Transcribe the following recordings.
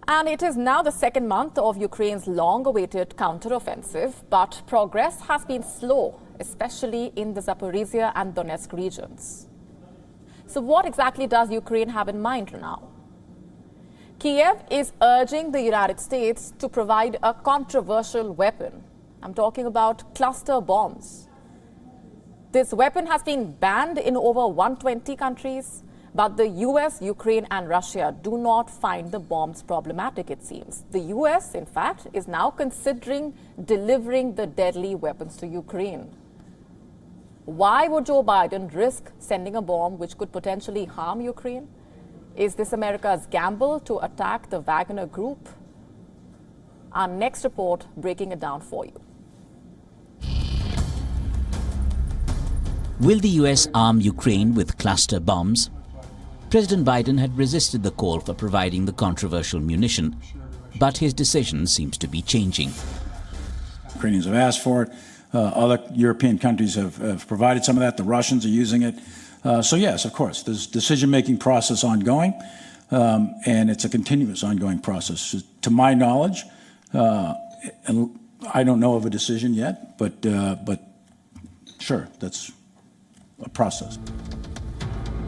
And it is now the second month of Ukraine's long-awaited counter-offensive, but progress has been slow, especially in the Zaporizhia and Donetsk regions. So what exactly does Ukraine have in mind now? Kiev is urging the United States to provide a controversial weapon. I'm talking about cluster bombs. This weapon has been banned in over 120 countries, but the US, Ukraine and Russia do not find the bombs problematic, it seems. The US, in fact, is now considering delivering the deadly weapons to Ukraine. Why would Joe Biden risk sending a bomb which could potentially harm Ukraine? Is this America's gamble to attack the Wagner Group? Our next report breaking it down for you. Will the US arm Ukraine with cluster bombs? President Biden had resisted the call for providing the controversial munition, but his decision seems to be changing. Ukrainians have asked for it. Other European countries have provided some of that. The Russians are using it. So yes, of course, there's a decision-making process ongoing, and it's a continuous ongoing process. To my knowledge, and I don't know of a decision yet, but sure, that's a process.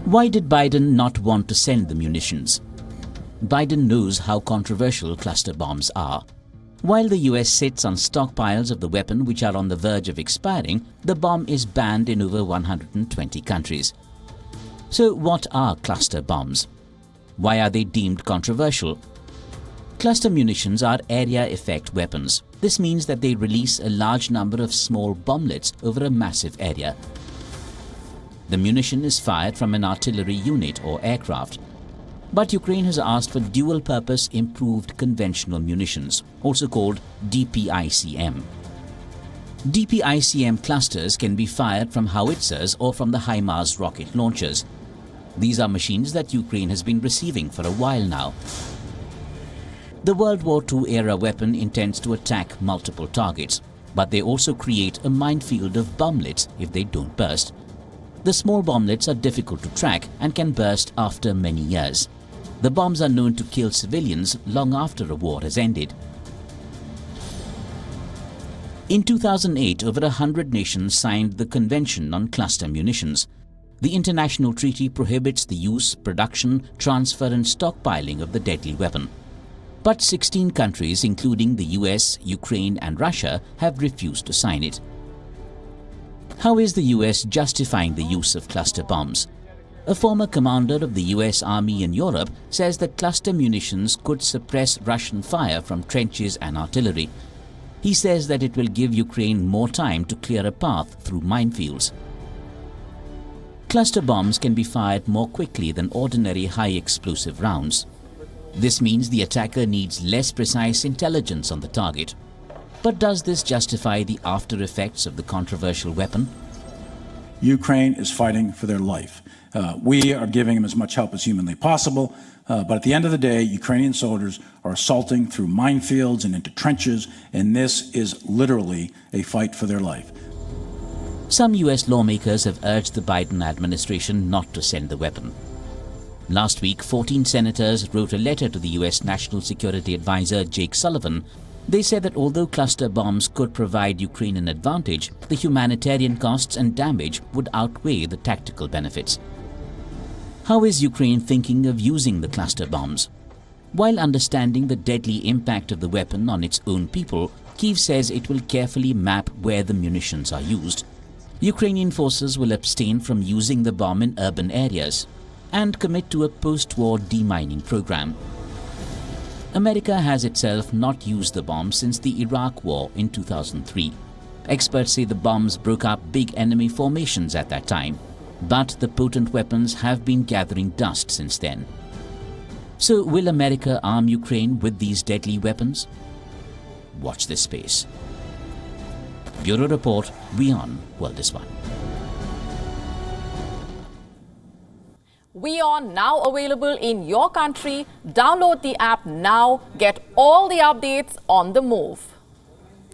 Why did Biden not want to send the munitions? Biden knows how controversial cluster bombs are. While the US sits on stockpiles of the weapon which are on the verge of expiring, the bomb is banned in over 120 countries. So what are cluster bombs? Why are they deemed controversial? Cluster munitions are area effect weapons. This means that they release a large number of small bomblets over a massive area. The munition is fired from an artillery unit or aircraft. But Ukraine has asked for dual-purpose improved conventional munitions, also called DPICM. DPICM clusters can be fired from howitzers or from the HIMARS rocket launchers. These are machines that Ukraine has been receiving for a while now. The World War II-era weapon intends to attack multiple targets, but they also create a minefield of bomblets if they don't burst. The small bomblets are difficult to track and can burst after many years. The bombs are known to kill civilians long after a war has ended. In 2008, over 100 nations signed the Convention on Cluster Munitions. The international treaty prohibits the use, production, transfer and stockpiling of the deadly weapon. But 16 countries, including the US, Ukraine and Russia, have refused to sign it. How is the US justifying the use of cluster bombs? A former commander of the US Army in Europe says that cluster munitions could suppress Russian fire from trenches and artillery. He says that it will give Ukraine more time to clear a path through minefields. Cluster bombs can be fired more quickly than ordinary high-explosive rounds. This means the attacker needs less precise intelligence on the target. But does this justify the after effects of the controversial weapon? Ukraine is fighting for their life. We are giving them as much help as humanly possible, but at the end of the day, Ukrainian soldiers are assaulting through minefields and into trenches, and this is literally a fight for their life. Some US lawmakers have urged the Biden administration not to send the weapon. Last week, 14 senators wrote a letter to the US National Security Advisor Jake Sullivan. They said that although cluster bombs could provide Ukraine an advantage, the humanitarian costs and damage would outweigh the tactical benefits. How is Ukraine thinking of using the cluster bombs? While understanding the deadly impact of the weapon on its own people, Kyiv says it will carefully map where the munitions are used. Ukrainian forces will abstain from using the bomb in urban areas and commit to a post-war demining program. America has itself not used the bomb since the Iraq War in 2003. Experts say the bombs broke up big enemy formations at that time, but the potent weapons have been gathering dust since then. So will America arm Ukraine with these deadly weapons? Watch this space. Bureau Report, WION World is One. WION now available in your country. Download the app now. Get all the updates on the move.